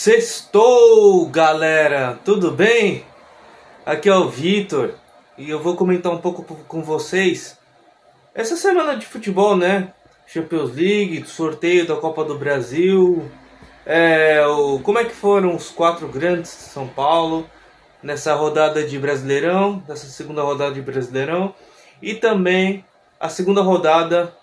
Sextou, galera! Tudo bem? Aqui é o Vitor e eu vou comentar um pouco com vocês essa semana de futebol, né? Champions League, sorteio da Copa do Brasil, como é que foram os 4 grandes de São Paulo nessa rodada de Brasileirão, nessa segunda rodada de Brasileirão, e também a segunda rodada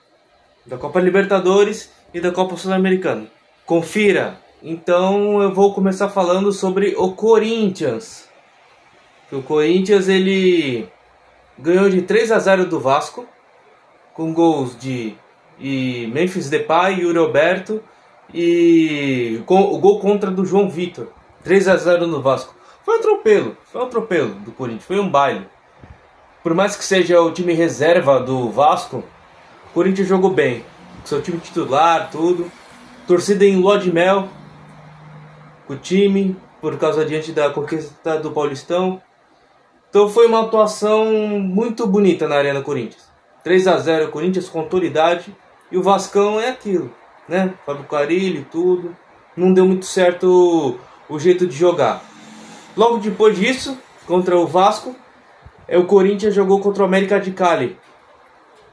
da Copa Libertadores e da Copa Sul-Americana. Confira! Então eu vou começar falando sobre o Corinthians. O Corinthians ele ganhou de 3-0 do Vasco, com gols de Memphis Depay, Yuri Alberto e o gol contra do João Vitor. 3-0 no Vasco. Foi um atropelo do Corinthians, foi um baile. Por mais que seja o time reserva do Vasco, o Corinthians jogou bem. Seu time titular, tudo. Torcida em lua de mel o time, por causa diante da conquista do Paulistão. Então foi uma atuação muito bonita na Arena Corinthians. 3-0 Corinthians com autoridade. E o Vascão é aquilo, né? Fábio Carille, tudo. Não deu muito certo o jeito de jogar. Logo depois disso, contra o Vasco, o Corinthians jogou contra o América de Cali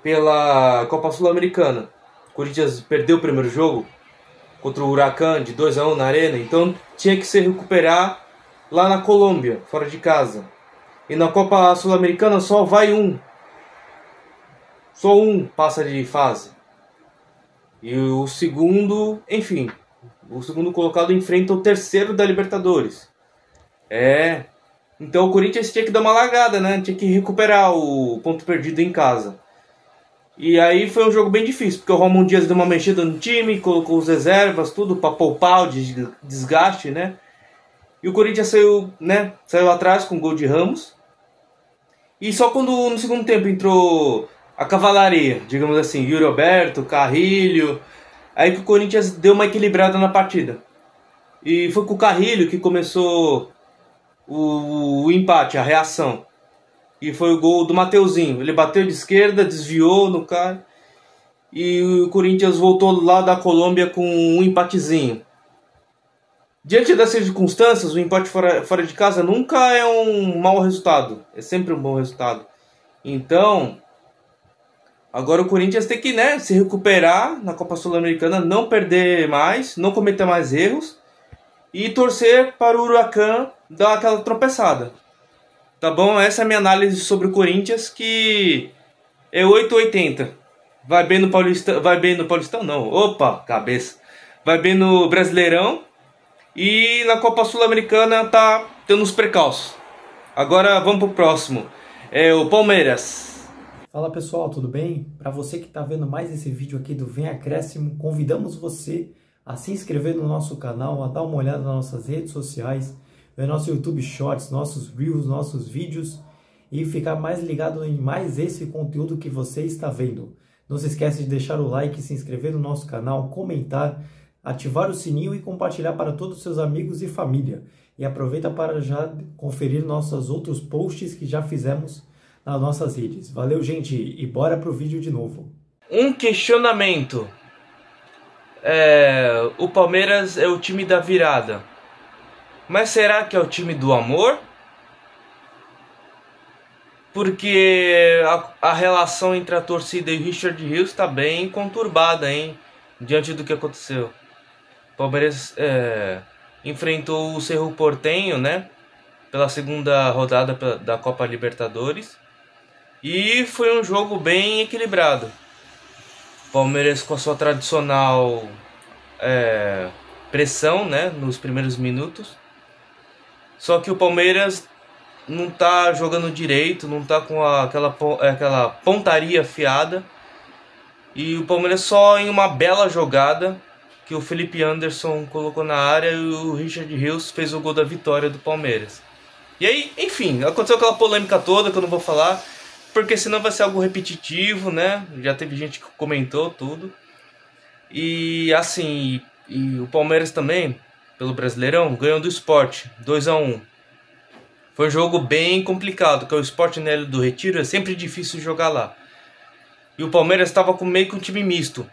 pela Copa Sul-Americana. O Corinthians perdeu o primeiro jogo contra o Huracan de 2-1 na Arena, então tinha que se recuperar lá na Colômbia, fora de casa. E na Copa Sul-Americana só vai um. Só um passa de fase. E o segundo, enfim, o segundo colocado enfrenta o terceiro da Libertadores. Então o Corinthians tinha que dar uma largada, né? Tinha que recuperar o ponto perdido em casa. E aí foi um jogo bem difícil, porque o Ramon Dias deu uma mexida no time, colocou os reservas, tudo para poupar o desgaste, né? E o Corinthians saiu atrás com o gol de Ramos. E só quando no segundo tempo entrou a cavalaria, digamos assim, Yuri Alberto, Carrilho, aí que o Corinthians deu uma equilibrada na partida. E foi com o Carrilho que começou o empate, a reação. E foi o gol do Mateuzinho. Ele bateu de esquerda, desviou no cara. E o Corinthians voltou lá da Colômbia com um empatezinho. Diante das circunstâncias, o empate fora de casa nunca é um mau resultado. É sempre um bom resultado. Então, agora o Corinthians tem que, se recuperar na Copa Sul-Americana, não perder mais, não cometer mais erros. E torcer para o Huracan dar aquela tropeçada. Tá bom? Essa é a minha análise sobre o Corinthians, que é 880. Vai bem no Paulistão não. Opa, cabeça. Vai bem no Brasileirão. E na Copa Sul-Americana tá tendo uns precalços. Agora vamos pro próximo. O Palmeiras. Fala pessoal, tudo bem? Para você que está vendo mais esse vídeo aqui do Vem Acréscimo, convidamos você a se inscrever no nosso canal, a dar uma olhada nas nossas redes sociais, ver nosso YouTube Shorts, nossos Reels, nossos vídeos e ficar mais ligado em mais esse conteúdo que você está vendo. Não se esqueça de deixar o like, se inscrever no nosso canal, comentar, ativar o sininho e compartilhar para todos os seus amigos e família. E aproveita para já conferir nossos outros posts que já fizemos nas nossas redes. Valeu, gente, e bora pro vídeo de novo. Um questionamento. O Palmeiras é o time da virada. Mas será que é o time do amor? Porque a relação entre a torcida e o Richard Rios está bem conturbada, hein? Diante do que aconteceu. O Palmeiras enfrentou o Cerro Porteño, né? Pela segunda rodada da Copa Libertadores. E foi um jogo bem equilibrado. O Palmeiras com a sua tradicional pressão, né? Nos primeiros minutos. Só que o Palmeiras não tá jogando direito, não tá com aquela pontaria afiada. E o Palmeiras só em uma bela jogada que o Felipe Anderson colocou na área e o Richard Rios fez o gol da vitória do Palmeiras. E aí, enfim, aconteceu aquela polêmica toda que eu não vou falar, porque senão vai ser algo repetitivo, né? Já teve gente que comentou tudo. E assim, e o Palmeiras também, pelo Brasileirão, ganhou do Sport 2-1. Foi um jogo bem complicado, porque o Sport na Ilha do Retiro é sempre difícil jogar lá. E o Palmeiras estava meio com um time misto.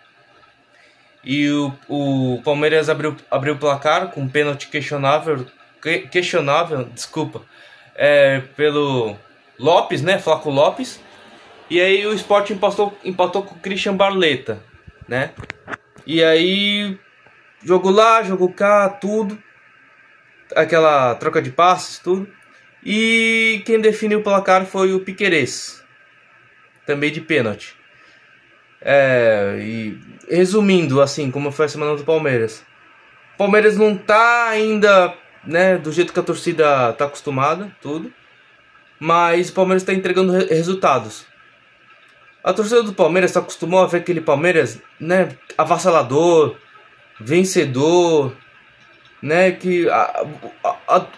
E o Palmeiras abriu o placar com um pênalti questionável, desculpa, pelo Lopes, né, Flaco Lopes. E aí o Sport empatou com o Christian Barleta, né? E aí jogo lá, jogo cá, tudo, aquela troca de passes, tudo. E quem definiu o placar foi o Piquerez, também de pênalti. E resumindo, assim, como foi a semana do Palmeiras. O Palmeiras não tá ainda, né, do jeito que a torcida tá acostumada, tudo. Mas o Palmeiras está entregando resultados. A torcida do Palmeiras se acostumou a ver aquele Palmeiras, né, avassalador, vencedor, né, que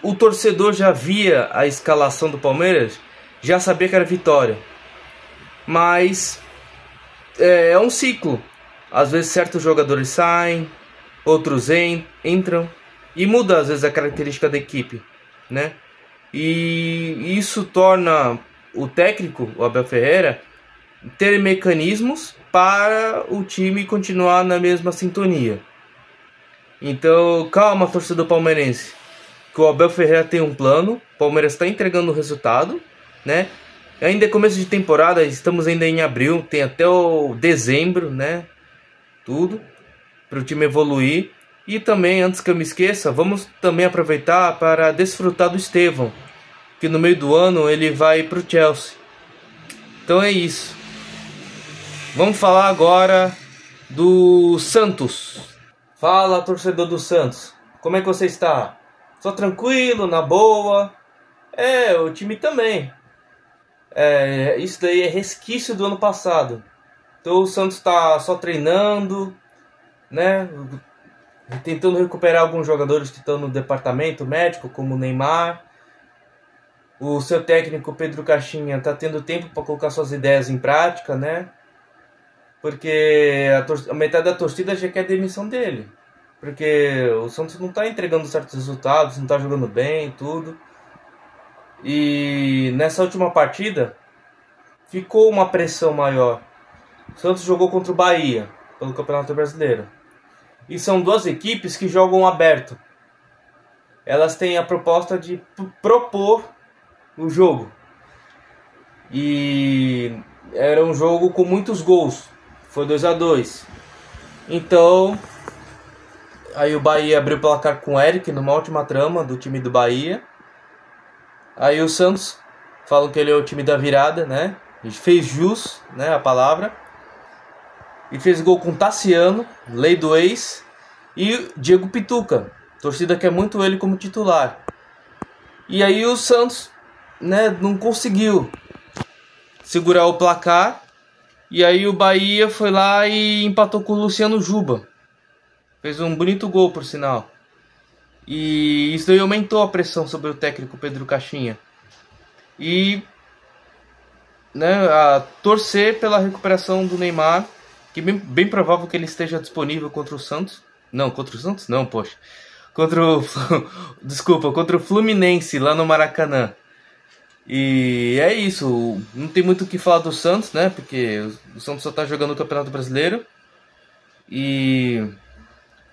o torcedor já via a escalação do Palmeiras, já sabia que era vitória. Mas é um ciclo. Às vezes certos jogadores saem, outros entram e muda às vezes a característica da equipe, né? E isso torna o técnico, o Abel Ferreira, ter mecanismos para o time continuar na mesma sintonia. Então, calma, torcedor palmeirense, que o Abel Ferreira tem um plano, o Palmeiras está entregando o resultado, né? Ainda é começo de temporada, estamos ainda em abril, tem até o dezembro, né? Tudo para o time evoluir. E também, antes que eu me esqueça, vamos também aproveitar para desfrutar do Estevão, que no meio do ano ele vai para o Chelsea. Então é isso. Vamos falar agora do Santos. Fala, torcedor do Santos. Como é que você está? Só tranquilo, na boa? O time também. Isso daí é resquício do ano passado. Então o Santos está só treinando, né? Tentando recuperar alguns jogadores que estão no departamento médico, como o Neymar. O seu técnico Pedro Caixinha está tendo tempo para colocar suas ideias em prática, né? Porque a metade da torcida já quer a demissão dele. Porque o Santos não está entregando certos resultados, não está jogando bem, tudo. E nessa última partida ficou uma pressão maior. O Santos jogou contra o Bahia pelo Campeonato Brasileiro. E são duas equipes que jogam aberto. Elas têm a proposta de propor o jogo. E era um jogo com muitos gols. Foi 2-2. Então, aí o Bahia abriu o placar com o Eric numa última trama do time do Bahia. Aí o Santos, falam que ele é o time da virada, né? Ele fez jus, né, a palavra. E fez gol com Tassiano, lei do ex, e Diego Pituca. A torcida quer muito ele como titular. E aí o Santos, né, não conseguiu segurar o placar. E aí o Bahia foi lá e empatou com o Luciano Juba. Fez um bonito gol, por sinal. E isso aí aumentou a pressão sobre o técnico Pedro Caixinha. E, né, a torcer pela recuperação do Neymar, que bem provável que ele esteja disponível contra o Santos. Não, contra o Santos? Não, poxa. Contra o Fluminense, lá no Maracanã. E é isso. Não tem muito o que falar do Santos, né? Porque o Santos só tá jogando o Campeonato Brasileiro. E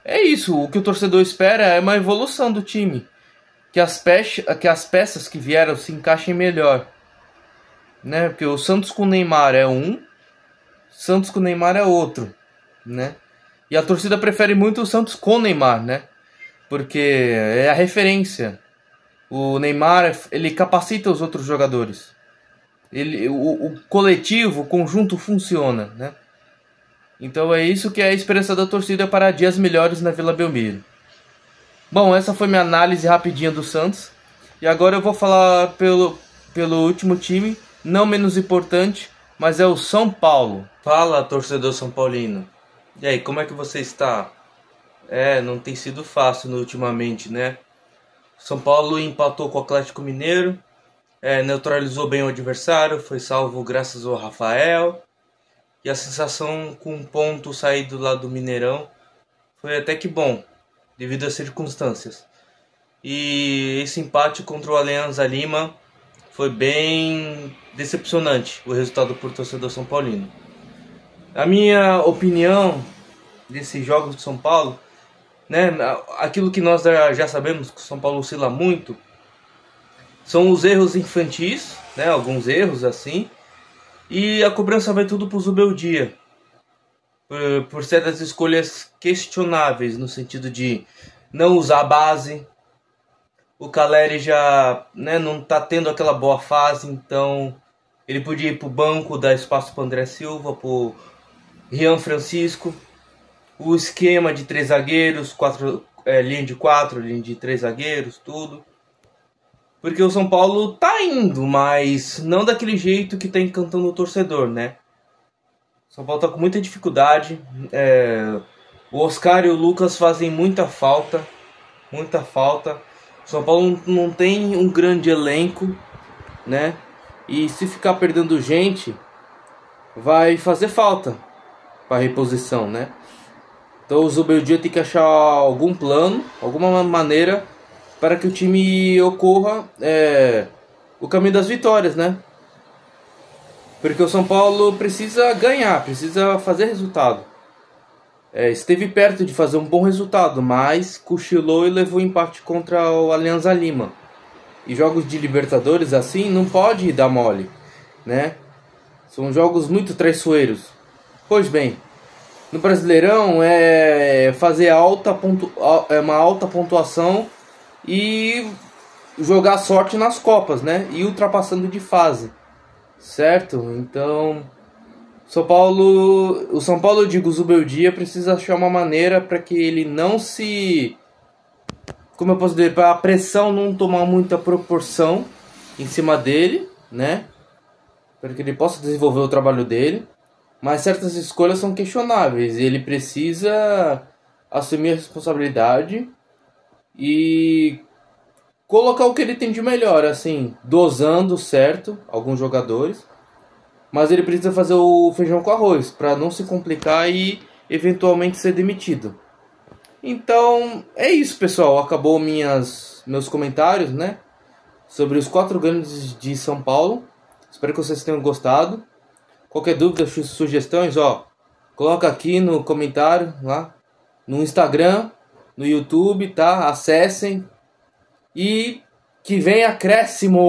é isso. O que o torcedor espera é uma evolução do time. Que as peças que vieram se encaixem melhor, né? Porque o Santos com o Neymar é um, Santos com o Neymar é outro, né? E a torcida prefere muito o Santos com o Neymar, né? Porque é a referência. O Neymar, ele capacita os outros jogadores. O coletivo, o conjunto funciona, né? Então é isso que é a esperança da torcida para dias melhores na Vila Belmiro. Bom, essa foi minha análise rapidinha do Santos. E agora eu vou falar pelo último time, não menos importante, mas é o São Paulo. Fala, torcedor são paulino. E aí, como é que você está? Não tem sido fácil ultimamente, né? São Paulo empatou com o Atlético Mineiro, neutralizou bem o adversário, foi salvo graças ao Rafael. E a sensação com um ponto saído lá do Mineirão foi até que bom, devido às circunstâncias. E esse empate contra o Alianza Lima foi bem decepcionante, o resultado por torcedor são paulino. A minha opinião desses jogos de São Paulo, né? Aquilo que nós já sabemos que o São Paulo oscila muito são os erros infantis, né? Alguns erros assim, e a cobrança vai tudo pro Zubeldia por certas escolhas questionáveis, no sentido de não usar a base. O Caleri já, né, não tá tendo aquela boa fase, então ele podia ir pro banco, dar espaço pro André Silva, pro Rian Francisco. O esquema de 3 zagueiros, linha de 4, linha de 3 zagueiros, tudo. Porque o São Paulo tá indo, mas não daquele jeito que tá encantando o torcedor, né? O São Paulo tá com muita dificuldade. O Oscar e o Lucas fazem muita falta. Muita falta. O São Paulo não tem um grande elenco, né? E se ficar perdendo gente, vai fazer falta para reposição, né? Então o Zubeldia tem que achar algum plano, alguma maneira para que o time ocorra o caminho das vitórias, né? Porque o São Paulo precisa ganhar, precisa fazer resultado. Esteve perto de fazer um bom resultado, mas cochilou e levou empate contra o Alianza Lima. E jogos de Libertadores assim não pode dar mole, né? São jogos muito traiçoeiros. Pois bem, no Brasileirão fazer uma alta pontuação e jogar sorte nas Copas, né? E ultrapassando de fase, certo? Então, o São Paulo, eu digo, o Zubeldia precisa achar uma maneira para que ele não se... Como eu posso dizer? Para a pressão não tomar muita proporção em cima dele, né? Para que ele possa desenvolver o trabalho dele. Mas certas escolhas são questionáveis. Ele precisa assumir a responsabilidade e colocar o que ele tem de melhor, assim, dosando certo alguns jogadores. Mas ele precisa fazer o feijão com arroz para não se complicar e eventualmente ser demitido. Então é isso, pessoal. Acabou meus comentários, né, sobre os 4 grandes de São Paulo. Espero que vocês tenham gostado. Qualquer dúvida, sugestões, coloca aqui no comentário lá no Instagram, no YouTube, tá? Acessem e que venha acréscimo!